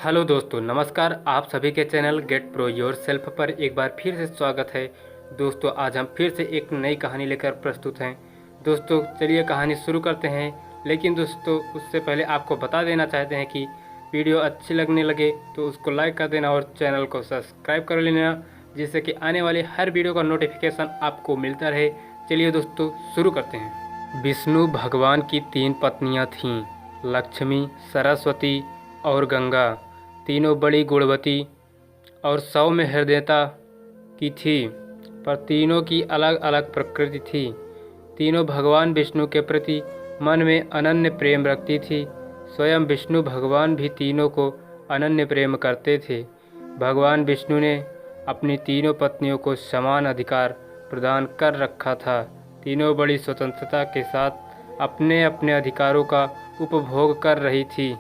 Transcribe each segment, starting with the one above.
Hello दोस्तों, नमस्कार। आप सभी के channel get pro yourself पर एक बार फिर से स्वागत है। दोस्तों, आज हम फिर से एक नई कहानी लेकर प्रस्तुत हैं। दोस्तों, चलिए कहानी शुरू करते हैं। लेकिन दोस्तों, उससे पहले आपको बता देना चाहते हैं कि वीडियो अच्छी लगने लगे तो उसको लाइक कर देना और चैनल को सब्सक्राइब कर लेना, जिससे कि आने वाले हर वीडियो का नोटिफिकेशन आपको मिलता रहे। चलिए दोस्तों, शुरू करते हैं। विष्णु भगवान की 3 पत्नियाँ थीं, लक्ष्मी, सरस्वती और गंगा। तीनों बड़ी गुणवती और सौम्य हृदयता की थी, पर तीनों की अलग अलग प्रकृति थी। तीनों भगवान विष्णु के प्रति मन में अनन्य प्रेम रखती थी। स्वयं विष्णु भगवान भी तीनों को अनन्य प्रेम करते थे। भगवान विष्णु ने अपनी तीनों पत्नियों को समान अधिकार प्रदान कर रखा था। तीनों बड़ी स्वतंत्रता के साथ अपने अपने अधिकारों का उपभोग कर रही थी,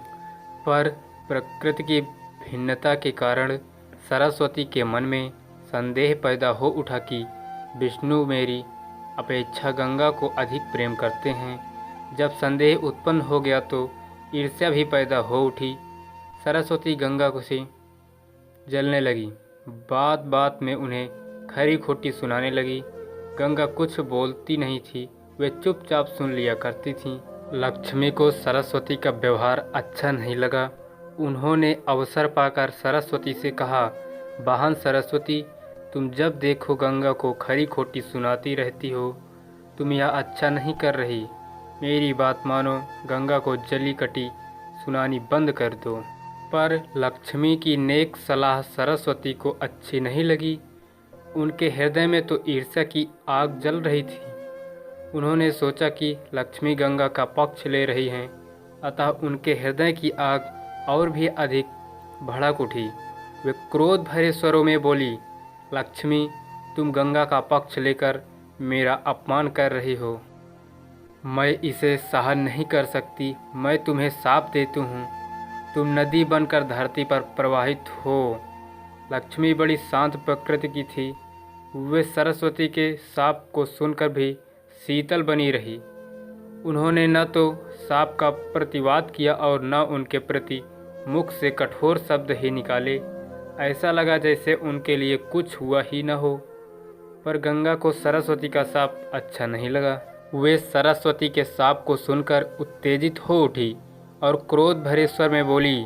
पर प्रकृति की भिन्नता के कारण सरस्वती के मन में संदेह पैदा हो उठा कि विष्णु मेरी अपेक्षा गंगा को अधिक प्रेम करते हैं। जब संदेह उत्पन्न हो गया तो ईर्ष्या भी पैदा हो उठी। सरस्वती गंगा को से जलने लगी। बात बात में उन्हें खरी खोटी सुनाने लगी। गंगा कुछ बोलती नहीं थी, वे चुपचाप सुन लिया करती थीं। लक्ष्मी को सरस्वती का व्यवहार अच्छा नहीं लगा। उन्होंने अवसर पाकर सरस्वती से कहा, बहन सरस्वती, तुम जब देखो गंगा को खरी खोटी सुनाती रहती हो। तुम यह अच्छा नहीं कर रही। मेरी बात मानो, गंगा को जली कटी सुनानी बंद कर दो। पर लक्ष्मी की नेक सलाह सरस्वती को अच्छी नहीं लगी। उनके हृदय में तो ईर्ष्या की आग जल रही थी। उन्होंने सोचा कि लक्ष्मी गंगा का पक्ष ले रही हैं, अतः उनके हृदय की आग और भी अधिक भड़क उठी। वे क्रोध भरे स्वरों में बोली, लक्ष्मी, तुम गंगा का पक्ष लेकर मेरा अपमान कर रही हो। मैं इसे सहन नहीं कर सकती। मैं तुम्हें शाप देती हूँ। तुम नदी बनकर धरती पर प्रवाहित हो। लक्ष्मी बड़ी शांत प्रकृति की थी। वे सरस्वती के शाप को सुनकर भी शीतल बनी रही। उन्होंने न तो शाप का प्रतिवाद किया और न उनके प्रति मुख से कठोर शब्द ही निकाले। ऐसा लगा जैसे उनके लिए कुछ हुआ ही न हो। पर गंगा को सरस्वती का शाप अच्छा नहीं लगा। वे सरस्वती के शाप को सुनकर उत्तेजित हो उठी और क्रोध भरे स्वर में बोली,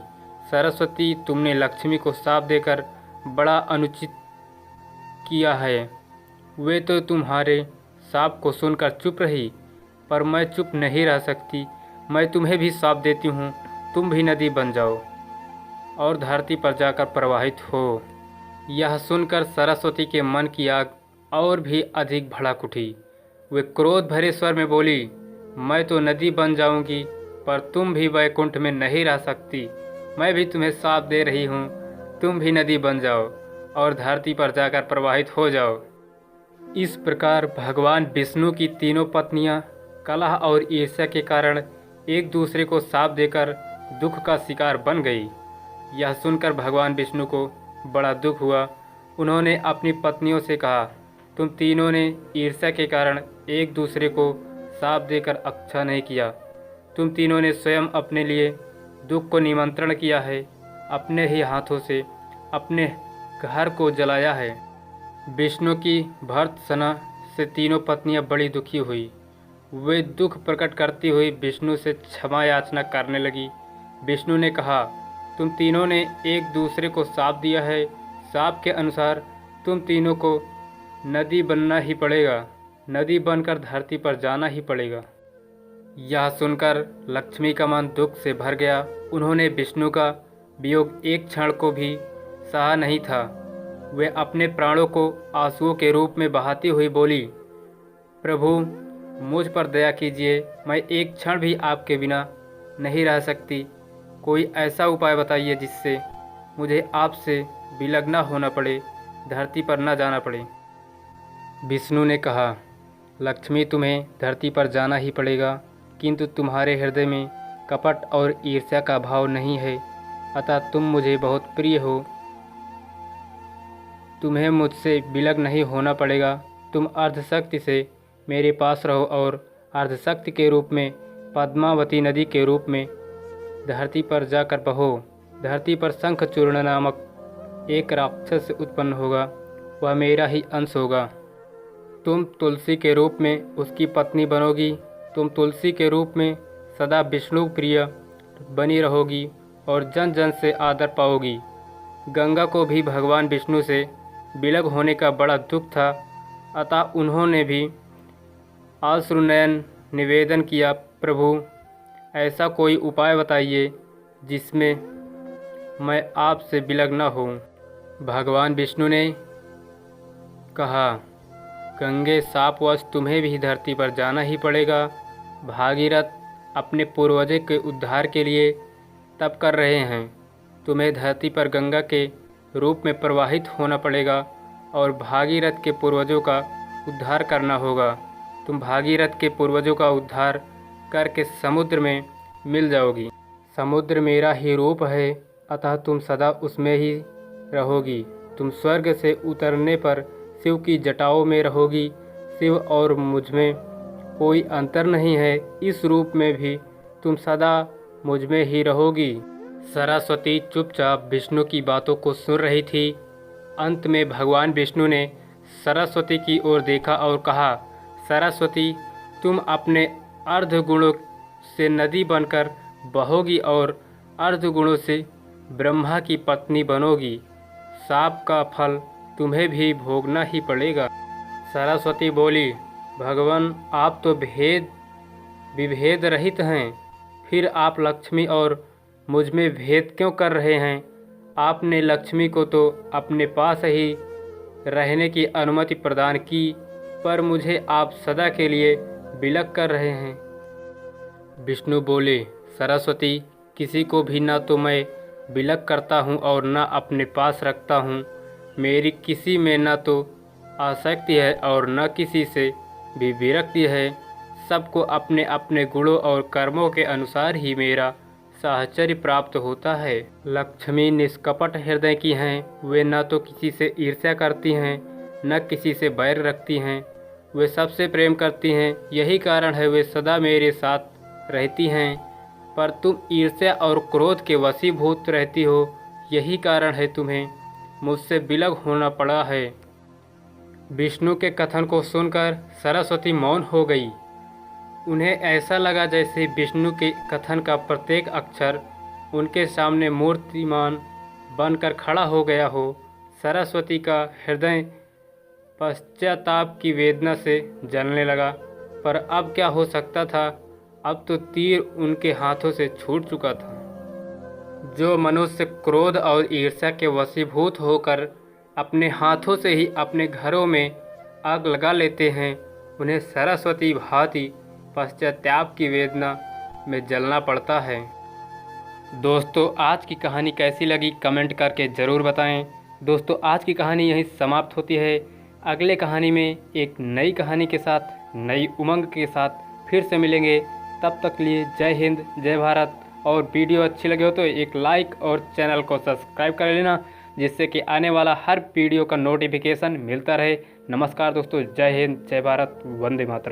सरस्वती, तुमने लक्ष्मी को शाप देकर बड़ा अनुचित किया है। वे तो तुम्हारे शाप को सुनकर चुप रही, पर मैं चुप नहीं रह सकती। मैं तुम्हें भी शाप देती हूँ। तुम भी नदी बन जाओ और धरती पर जाकर प्रवाहित हो। यह सुनकर सरस्वती के मन की आग और भी अधिक भड़क उठी। वे क्रोध भरे स्वर में बोली, मैं तो नदी बन जाऊंगी, पर तुम भी वैकुंठ में नहीं रह सकती। मैं भी तुम्हें शाप दे रही हूँ। तुम भी नदी बन जाओ और धरती पर जाकर प्रवाहित हो जाओ। इस प्रकार भगवान विष्णु की तीनों पत्नियाँ कलह और ईर्ष्या के कारण एक दूसरे को शाप देकर दुख का शिकार बन गई। यह सुनकर भगवान विष्णु को बड़ा दुख हुआ। उन्होंने अपनी पत्नियों से कहा, तुम तीनों ने ईर्ष्या के कारण एक दूसरे को शाप देकर अच्छा नहीं किया। तुम तीनों ने स्वयं अपने लिए दुख को निमंत्रण किया है। अपने ही हाथों से अपने घर को जलाया है। विष्णु की भर्त्सना से तीनों पत्नियां बड़ी दुखी हुई। वे दुख प्रकट करती हुई विष्णु से क्षमा याचना करने लगी। विष्णु ने कहा, तुम तीनों ने एक दूसरे को शाप दिया है। शाप के अनुसार तुम तीनों को नदी बनना ही पड़ेगा। नदी बनकर धरती पर जाना ही पड़ेगा। यह सुनकर लक्ष्मी का मन दुख से भर गया। उन्होंने विष्णु का वियोग एक क्षण को भी सहा नहीं था। वे अपने प्राणों को आंसुओं के रूप में बहाती हुई बोली, प्रभु, मुझ पर दया कीजिए। मैं एक क्षण भी आपके बिना नहीं रह सकती। कोई ऐसा उपाय बताइए जिससे मुझे आपसे विलग न होना पड़े, धरती पर न जाना पड़े। विष्णु ने कहा, लक्ष्मी, तुम्हें धरती पर जाना ही पड़ेगा, किंतु तुम्हारे हृदय में कपट और ईर्ष्या का भाव नहीं है, अतः तुम मुझे बहुत प्रिय हो। तुम्हें मुझसे विलग नहीं होना पड़ेगा। तुम अर्धशक्ति से मेरे पास रहो और अर्धशक्ति के रूप में पद्मावती नदी के रूप में धरती पर जाकर बहो। धरती पर शंखचूर्ण नामक एक राक्षस उत्पन्न होगा, वह मेरा ही अंश होगा। तुम तुलसी के रूप में उसकी पत्नी बनोगी। तुम तुलसी के रूप में सदा विष्णु प्रिय बनी रहोगी और जन जन से आदर पाओगी। गंगा को भी भगवान विष्णु से विलग होने का बड़ा दुख था, अतः उन्होंने भी आश्रुनयन निवेदन किया, प्रभु ऐसा कोई उपाय बताइए जिसमें मैं आपसे विलग न हूँ। भगवान विष्णु ने कहा, गंगे शापवश तुम्हें भी धरती पर जाना ही पड़ेगा। भागीरथ अपने पूर्वजों के उद्धार के लिए तप कर रहे हैं। तुम्हें धरती पर गंगा के रूप में प्रवाहित होना पड़ेगा और भागीरथ के पूर्वजों का उद्धार करना होगा। तुम भागीरथ के पूर्वजों का उद्धार करके समुद्र में मिल जाओगी। समुद्र मेरा ही रूप है, अतः तुम सदा उसमें ही रहोगी। तुम स्वर्ग से उतरने पर शिव की जटाओं में रहोगी। शिव और मुझमें कोई अंतर नहीं है, इस रूप में भी तुम सदा मुझमें ही रहोगी। सरस्वती चुपचाप विष्णु की बातों को सुन रही थी। अंत में भगवान विष्णु ने सरस्वती की ओर देखा और कहा, सरस्वती तुम अपने अर्धगुणों से नदी बनकर बहोगी और अर्धगुणों से ब्रह्मा की पत्नी बनोगी। शाप का फल तुम्हें भी भोगना ही पड़ेगा। सरस्वती बोली, भगवान आप तो विभेद रहित हैं, फिर आप लक्ष्मी और मुझ में भेद क्यों कर रहे हैं? आपने लक्ष्मी को तो अपने पास ही रहने की अनुमति प्रदान की, पर मुझे आप सदा के लिए विलग कर रहे हैं। विष्णु बोले, सरस्वती किसी को भी न तो मैं विलग करता हूँ और न अपने पास रखता हूँ। मेरी किसी में न तो आसक्ति है और न किसी से भी विरक्ति है। सबको अपने अपने गुणों और कर्मों के अनुसार ही मेरा साहचर्य प्राप्त होता है। लक्ष्मी निष्कपट हृदय की हैं, वे न तो किसी से ईर्ष्या करती हैं न किसी से बैर रखती हैं। वे सबसे प्रेम करती हैं, यही कारण है वे सदा मेरे साथ रहती हैं। पर तुम ईर्ष्या और क्रोध के वशीभूत रहती हो, यही कारण है तुम्हें मुझसे विलग होना पड़ा है। विष्णु के कथन को सुनकर सरस्वती मौन हो गई। उन्हें ऐसा लगा जैसे विष्णु के कथन का प्रत्येक अक्षर उनके सामने मूर्तिमान बनकर खड़ा हो गया हो। सरस्वती का हृदय पश्चाताप की वेदना से जलने लगा, पर अब क्या हो सकता था? अब तो तीर उनके हाथों से छूट चुका था। जो मनुष्य क्रोध और ईर्ष्या के वशीभूत होकर अपने हाथों से ही अपने घरों में आग लगा लेते हैं, उन्हें सरस्वती भांति पश्चाताप की वेदना में जलना पड़ता है। दोस्तों, आज की कहानी कैसी लगी कमेंट करके ज़रूर बताएं। दोस्तों, आज की कहानी यहीं समाप्त होती है। अगले कहानी में एक नई कहानी के साथ, नई उमंग के साथ फिर से मिलेंगे। तब तक लिए जय हिंद, जय भारत। और वीडियो अच्छी लगे हो तो एक लाइक और चैनल को सब्सक्राइब कर लेना, जिससे कि आने वाला हर वीडियो का नोटिफिकेशन मिलता रहे। नमस्कार दोस्तों, जय हिंद, जय भारत, वंदे मातरम।